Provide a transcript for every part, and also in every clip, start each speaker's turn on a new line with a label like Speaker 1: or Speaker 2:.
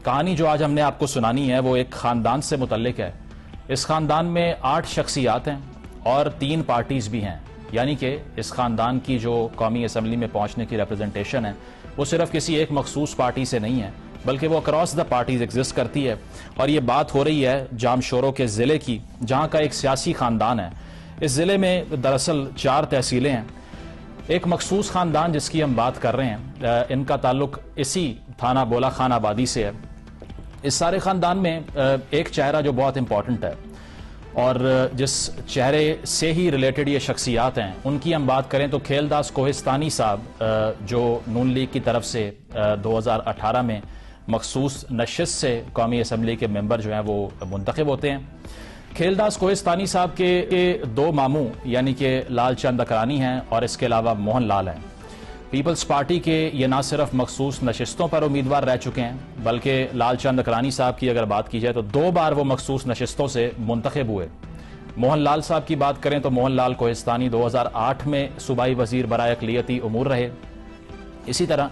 Speaker 1: कहानी जो आज हमने आपको सुनानी है वो एक ख़ानदान से मुतल्लिक है। इस ख़ानदान में 8 शख्सियात हैं और 3 पार्टीज़ भी हैं, यानी कि इस ख़ानदान की जो कौमी असम्बली में पहुंचने की रिप्रेजेंटेशन है वो सिर्फ किसी एक मखसूस पार्टी से नहीं है, बल्कि वो अक्रॉस द पार्टीज एग्जिस्ट करती है। और ये बात हो रही है जामशोरो के ज़िले की, जहाँ का एक सियासी ख़ानदान है। इस ज़िले में दरअसल 4 तहसीलें हैं। एक मखसूस ख़ानदान जिसकी हम बात कर रहे हैं, इनका ताल्लुक इसी थाना बोला खान आबादी से है। इस सारे ख़ानदान में एक चेहरा जो बहुत इंपॉर्टेंट है और जिस चेहरे से ही रिलेटेड ये शख्सियात हैं, उनकी हम बात करें तो खेलदास कोहिस्तानी साहब जो नून लीग की तरफ से 2018 में मखसूस नशिस्त से कौमी असम्बली के मेंबर जो हैं वो मुंतखब होते हैं। खेलदास कोहिस्तानी साहब के 2 मामू यानी कि लाल चंद अकरानी हैं और इसके अलावा मोहन लाल हैं। पीपल्स पार्टी के ये ना सिर्फ मखसूस नशिस्तों पर उम्मीदवार रह चुके हैं, बल्कि लाल चंद अकरानी साहब की अगर बात की जाए तो 2 बार वो मखसूस नशिस्तों से मुंतखब हुए। मोहन लाल साहब की बात करें तो मोहन लाल कोहिस्तानी 2008 में सूबाई वजीर बराए अक़लियती उमूर रहे। इसी तरह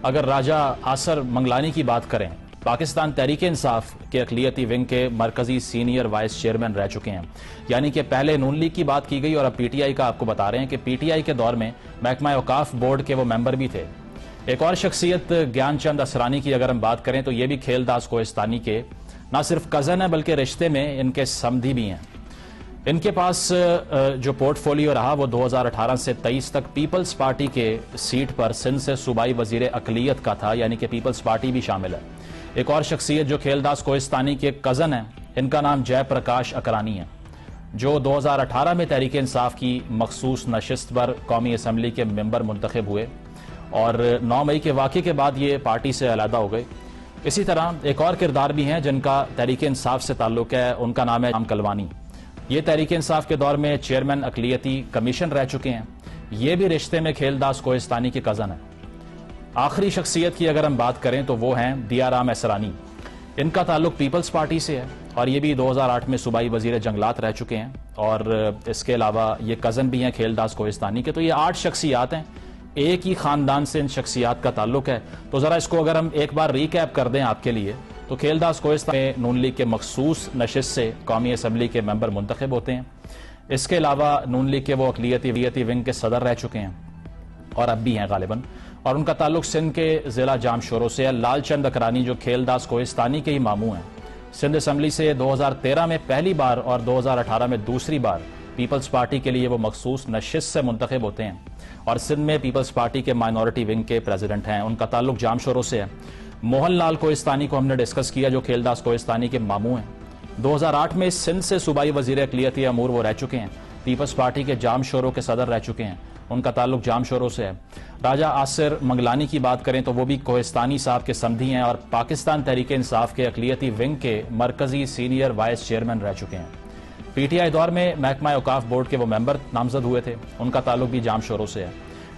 Speaker 1: अगर राजा आसर मंगलानी की बात करें, पाकिस्तान तहरीक इंसाफ के अक़लियती विंग के मरकजी सीनियर वाइस चेयरमैन रह चुके हैं। यानी कि पहले नून लीग की बात की गई और अब पीटीआई का आपको बता रहे हैं कि पीटीआई के दौर में महकमा औकाफ बोर्ड के वो मेंबर भी थे। एक और शख्सियत ज्ञानचंद असरानी की अगर हम बात करें तो ये भी खेलदास कोहिस्तानी के ना सिर्फ कज़न है बल्कि रिश्ते में इनके समधी भी हैं। इनके पास जो पोर्टफोलियो रहा वो 2018 से 23 तक पीपल्स पार्टी के सीट पर सिंध से सूबाई वजीर अक़लियत का था, यानी कि पीपल्स पार्टी भी शामिल है। एक और शख्सियत जो खेलदास कोहिस्तानी के कज़न है, इनका नाम जयप्रकाश अकरानी है, जो 2018 में तहरीक इंसाफ की मखसूस नशिस्त पर कौमी असम्बली के मेंबर मुंतखब हुए और 9 मई के वाक़े के बाद ये पार्टी से अलहदा हो गए। इसी तरह एक और किरदार भी हैं जिनका तहरीक इंसाफ से ताल्लुक़ है, उनका नाम है कलवानी। ये तहरीक इंसाफ के दौर में चेयरमैन अक़लियती कमीशन रह चुके हैं। ये भी रिश्ते में खेलदास कोहिस्तानी के कज़न है। आखिरी शख्सियत की अगर हम बात करें तो वो हैं दियाराम असरानी। इनका ताल्लुक पीपल्स पार्टी से है और ये भी 2008 में सूबाई वजीर जंगलात रह चुके हैं और इसके अलावा ये कज़न भी हैं खेलदास कोहिस्तानी के। तो ये 8 शख्सियात हैं, एक ही ख़ानदान से इन शख्सियात का ताल्लुक है। तो ज़रा इसको अगर हम एक बार रिकैप कर दें आपके लिए, तो खेलदास कोहिस्तानी नून लीग के मखसूस नशिस्त से कौमी असम्बली के मेंबर मुंतखब होते हैं। इसके अलावा नून लीग के वो अक़लियती विंग के सदर रह चुके हैं और अब भी हैं गालिबन, और उनका ताल्लुक सिंध के ज़िला जामशोरो से है। लाल चंद अकरानी जो खेलदास कोहिस्तानी के ही मामू हैं, सिंध असम्बली से 2013 में पहली बार और 2018 में दूसरी बार पीपल्स पार्टी के लिए वो मखसूस नशिस्त से मुंतखब होते हैं और सिंध में पीपल्स पार्टी के माइनॉरिटी विंग के प्रेसिडेंट हैं। उनका ताल्लुक जामशोरो से है। मोहन लाल कोहिस्तानी को हमने डिस्कस किया, जो खेलदास कोहिस्तानी के मामू हैं। 2008 में सिंध से सूबाई वजीर अक़लियती अमूर वो रह चुके हैं। पीपल्स पार्टी के जामशोरो के सदर रह चुके हैं, उनका ताल्लुक जामशोरो से है। राजा आसिर मंगलानी की बात करें तो वो भी कोहिस्तानी साहब के समधी हैं और पाकिस्तान तहरीक इंसाफ के अक़लियती विंग के मरकजी सीनियर वाइस चेयरमैन रह चुके हैं। पीटीआई दौर में महकमा औकाफ बोर्ड के वो मेंबर नामजद हुए थे, उनका ताल्लुक भी जामशोरो से है।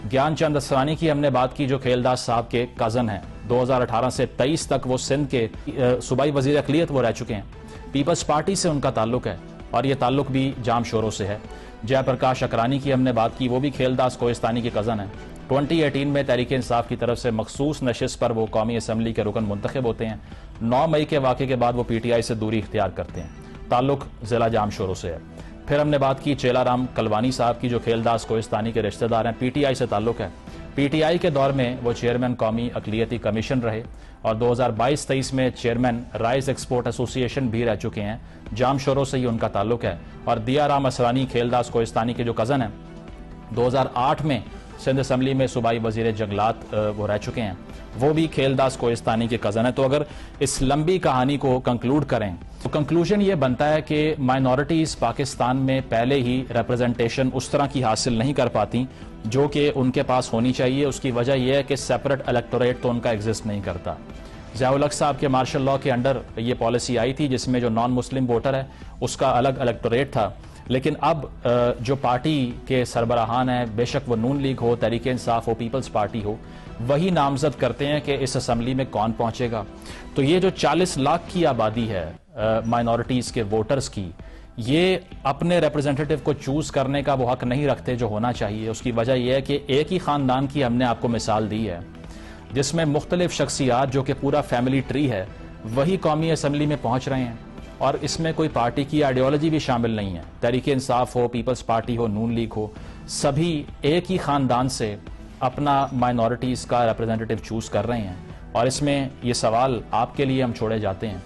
Speaker 1: ज्ञानचंद असरानी की हमने बात की, जो खेलदास साहब के कज़न हैं। 2018 से 23 तक वो सिंध के सूबाई वजीर अक़लियत वो रह चुके हैं। पीपल्स पार्टी से उनका ताल्लुक है और ये ताल्लुक भी जामशोरो से है। जयप्रकाश अकरानी की हमने बात की, वो भी खेलदास कोहिस्तानी के कज़न हैं। 2018 में तहरीक इंसाफ की तरफ से मखसूस नशिस्त पर वो कौमी असम्बली के रुकन मुंतखब होते हैं। 9 मई के वाक़े के बाद वो पीटीआई से दूरी इख्तियार करते हैं। ताल्लुक ज़िला जामशोरो से है। फिर हमने बात की चेलाराम कलवानी साहब की, जो खेलदास कोहिस्तानी के रिश्तेदार हैं। पीटीआई से ताल्लुक है। पीटीआई के दौर में वो चेयरमैन कौमी अक़लियती कमीशन रहे और 2022-23 में चेयरमैन राइस एक्सपोर्ट एसोसिएशन भी रह चुके हैं। जामशोरो से ही उनका ताल्लुक है। और दियाराम असरानी खेलदास कोहिस्तानी के जो कज़न हैं, 2008 में सिंध असम्बली में सूबाई वजीर जंगलात वो रह चुके हैं, वो भी खेलदास कोहिस्तानी के कज़न है। तो अगर इस लंबी कहानी को कंक्लूड करें तो कंक्लूजन ये बनता है कि माइनॉरिटीज़ पाकिस्तान में पहले ही रिप्रेजेंटेशन उस तरह की हासिल नहीं कर पाती जो कि उनके पास होनी चाहिए। उसकी वजह यह है कि सेपरेट इलेक्टोरेट तो उनका एग्जिस्ट नहीं करता। ज़िया-उल-हक साहब के मार्शल लॉ के अंडर ये पॉलिसी आई थी जिसमें जो नॉन मुस्लिम वोटर है उसका अलग इलेक्टोरेट था, लेकिन अब जो पार्टी के सरबराहान हैं, बेशक वो नून लीग हो, तहरीक इंसाफ हो, पीपल्स पार्टी हो, वही नामजद करते हैं कि इस असम्बली में कौन पहुंचेगा। तो ये जो 40 लाख की आबादी है माइनॉरिटीज़ के वोटर्स की, ये अपने रिप्रेजेंटेटिव को चूज करने का वो हक नहीं रखते जो होना चाहिए। उसकी वजह यह है कि एक ही खानदान की हमने आपको मिसाल दी है जिसमें मुख्तलिफ शख्सियात, जो कि पूरा फैमिली ट्री है, वही कौमी असम्बली में पहुंच रहे हैं और इसमें कोई पार्टी की आइडियोलॉजी भी शामिल नहीं है। तहरीक इंसाफ हो, पीपल्स पार्टी हो, नून लीग हो, सभी एक ही खानदान से अपना माइनॉरिटीज़ का रिप्रेजेंटेटिव चूज़ कर रहे हैं। और इसमें ये सवाल आपके लिए हम छोड़े जाते हैं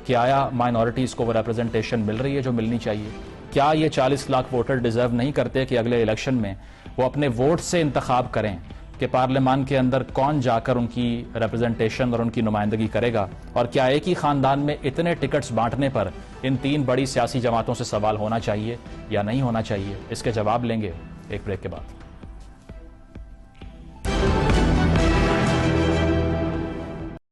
Speaker 1: कि आया माइनॉरिटीज़ को वो रिप्रेजेंटेशन मिल रही है जो मिलनी चाहिए? क्या ये 40 लाख वोटर डिजर्व नहीं करते कि अगले इलेक्शन में वो अपने वोट से इंतखाब करें कि पार्लियामान के अंदर कौन जाकर उनकी रिप्रेजेंटेशन और उनकी नुमाइंदगी करेगा? और क्या एक ही खानदान में इतने टिकट्स बांटने पर इन 3 बड़ी सियासी जमातों से सवाल होना चाहिए या नहीं होना चाहिए? इसके जवाब लेंगे एक ब्रेक के बाद।